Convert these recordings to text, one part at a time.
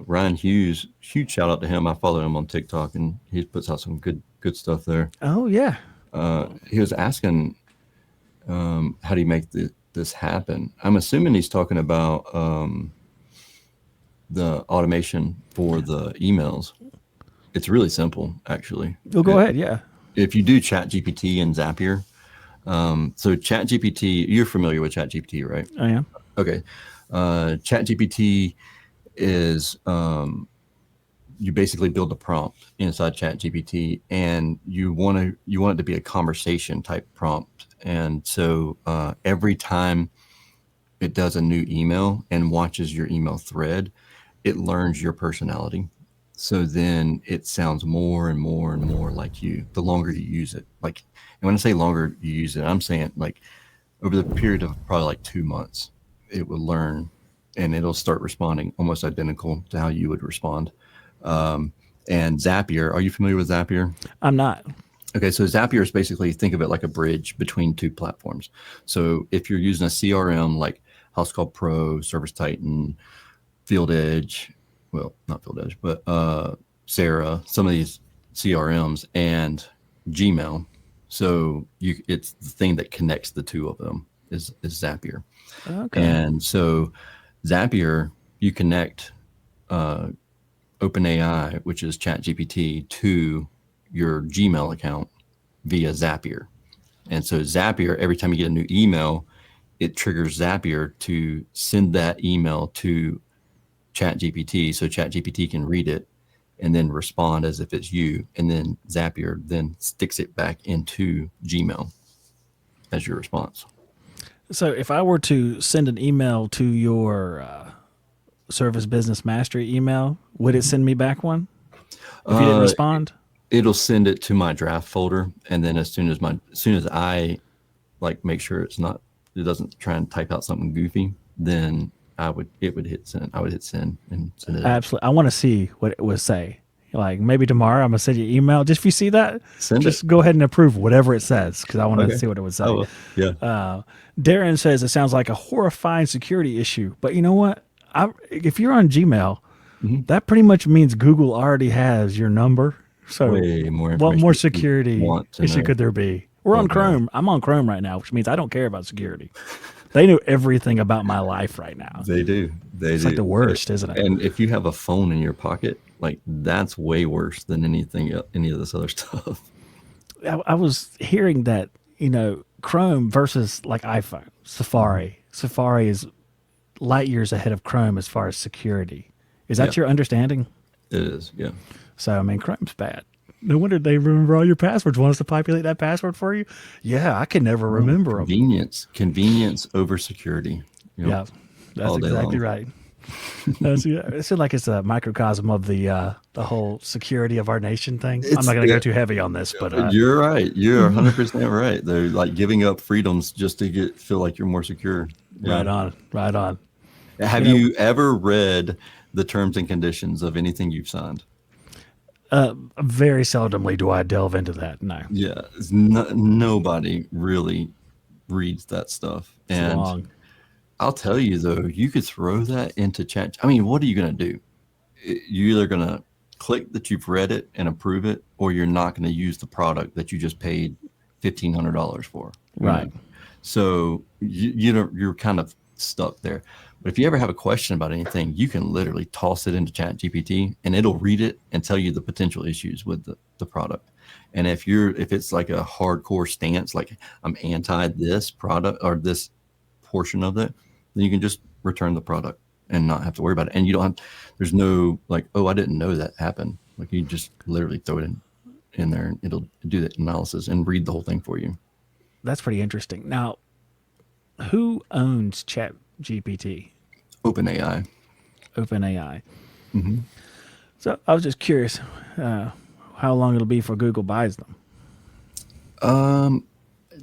Ryan Hughes, huge shout out to him. I follow him on TikTok, and he puts out some good stuff there. Oh yeah. He was asking, how do you make this happen? I'm assuming he's talking about the automation for the emails. It's really simple, actually. Well, go ahead. Yeah. If you do ChatGPT and Zapier, so ChatGPT, you're familiar with ChatGPT, right? I am. Okay. ChatGPT is you basically build a prompt inside ChatGPT, and you want it to be a conversation type prompt. And so every time it does a new email and watches your email thread, it learns your personality. So then it sounds more and more and more like you the longer you use it. Like, and when I say longer you use it, I'm saying like over the period of probably like 2 months, it will learn and it'll start responding almost identical to how you would respond. And Zapier, are you familiar with Zapier? I'm not. Okay, so Zapier is basically, think of it like a bridge between two platforms. So if you're using a CRM like House Call Pro, Service Titan, Field Edge, well, not Field Edge, but Sarah, some of these CRMs, and Gmail. So it's the thing that connects the two of them is Zapier. Okay. And so Zapier, you connect OpenAI, which is ChatGPT, to your Gmail account via Zapier. And so Zapier, every time you get a new email, it triggers Zapier to send that email to ChatGPT, so ChatGPT can read it and then respond as if it's you. And then Zapier then sticks it back into Gmail as your response. So if I were to send an email to your Service Business Mastery email, would it send me back one if you didn't respond? It'll send it to my draft folder, and then as soon as I like make sure it doesn't try and type out something goofy, then it would hit send. I would hit send and send it. Absolutely. I want to see what it would say. Like maybe tomorrow I'm gonna send you an email. Just if you see that, just go ahead and approve whatever it says because I want to see what it would say. Oh, yeah. Darren says it sounds like a horrifying security issue, but you know what? If you're on Gmail, that pretty much means Google already has your number. So way more what more security issue could there be? We're on Chrome. I'm on Chrome right now, which means I don't care about security. They know everything about my life right now. They do. It's like the worst, isn't it? And if you have a phone in your pocket, like that's way worse than any of this other stuff. I was hearing that, Chrome versus like iPhone, Safari. Safari is light years ahead of Chrome as far as security. Is that your understanding? It is, yeah. So, I mean, Chrome's bad. No wonder they remember all your passwords. Want us to populate that password for you? Yeah, I can never remember them. Convenience over security. Yeah, that's exactly right. It seems like it's a microcosm of the whole security of our nation thing. I'm not going to go too heavy on this, but you're right. You're 100% right. They're like giving up freedoms just to feel like you're more secure. Yeah. Right on. Have you ever read the terms and conditions of anything you've signed? Very seldomly do I delve into that. No. Yeah, nobody really reads that stuff. And long. I'll tell you though, you could throw that into chat. I mean, what are you going to do? You're either going to click that you've read it and approve it, or you're not going to use the product that you just paid $1,500 for. Right. So you're kind of stuck there. But if you ever have a question about anything, you can literally toss it into ChatGPT and it'll read it and tell you the potential issues with the product. And if it's like a hardcore stance, like I'm anti this product or this portion of it, then you can just return the product and not have to worry about it. And there's no like, oh, I didn't know that happened. Like you just literally throw it in there and it'll do the analysis and read the whole thing for you. That's pretty interesting. Now, who owns ChatGPT? OpenAI. Mm-hmm. So I was just curious how long it'll be before Google buys them.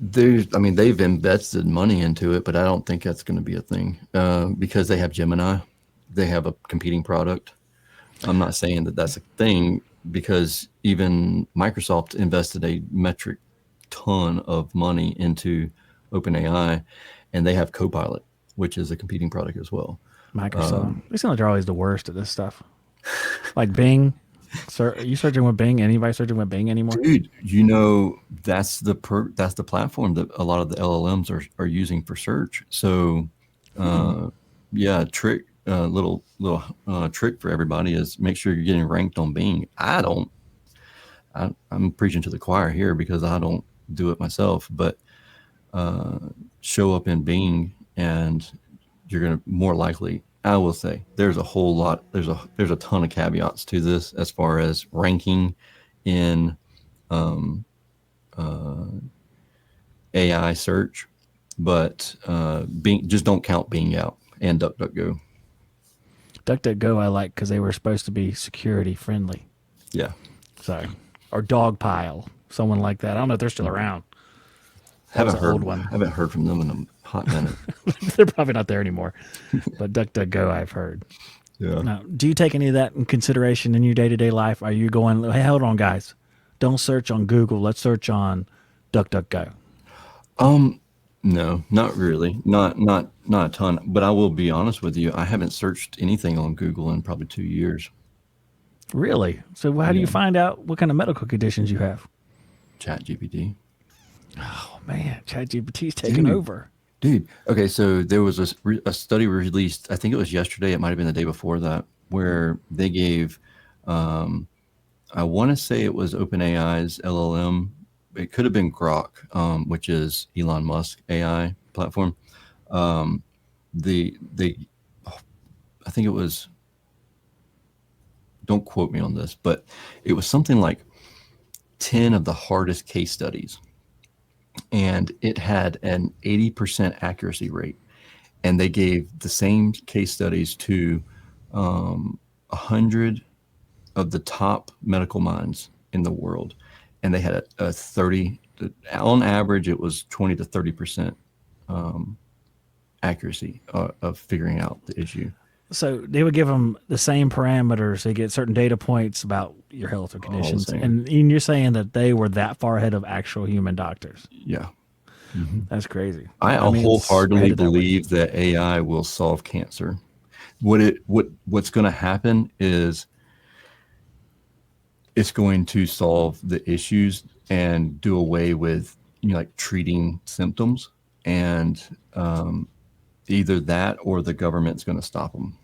They've invested money into it, but I don't think that's going to be a thing because they have Gemini. They have a competing product. I'm not saying that that's a thing because even Microsoft invested a metric ton of money into OpenAI, and they have Copilot, which is a competing product as well. Microsoft. They seem like they're always the worst at this stuff. Like Bing. Sir, are you searching with Bing? Anybody searching with Bing anymore? Dude, that's the platform that a lot of the LLMs are using for search. So, uh, yeah, little trick for everybody is make sure you're getting ranked on Bing. I'm preaching to the choir here because I don't do it myself, but uh, show up in Bing and you're going to more likely. I will say there's a whole lot. There's a ton of caveats to this as far as ranking in um, uh, AI search, but Bing, just don't count Bing out and DuckDuckGo. DuckDuckGo I like because they were supposed to be security friendly. Yeah, So, or Dogpile, someone like that. I don't know if they're still around. That was haven't an heard old one. haven't heard from them in a hot minute. They're probably not there anymore. But DuckDuckGo, I've heard. Yeah. Now, do you take any of that in consideration in your day to day life? Are you going, hey, hold on, guys, don't search on Google. Let's search on DuckDuckGo. Um, no, not really. Not a ton. But I will be honest with you. I haven't searched anything on Google in probably 2 years. Really? So, how do you Yeah. find out what kind of medical conditions you have? Chat GPT. Oh man, ChatGPT's taking Dude, over. dude. Okay, so there was a study released. I think it was yesterday. It might have been the day before that, where they gave. Um, I want to say it was OpenAI's LLM. It could have been Grok, which is Elon Musk AI platform. Um, they I think it was. Don't quote me on this, but it was something like 10 of the hardest case studies, and it had an 80% accuracy rate. And they gave the same case studies to 100 of the top medical minds in the world, and they had a 30. On average, it was 20 to 30% accuracy of figuring out the issue. So they would give them the same parameters. They get certain data points about your health or All the conditions, same. and you're saying that they were that far ahead of actual human doctors. Yeah. Mhm. That's crazy. I I mean, we're wholeheartedly headed that way. believe that AI will solve cancer. What's going to happen is it's going to solve the issues and do away with like treating symptoms, and either that or the government's going to stop them.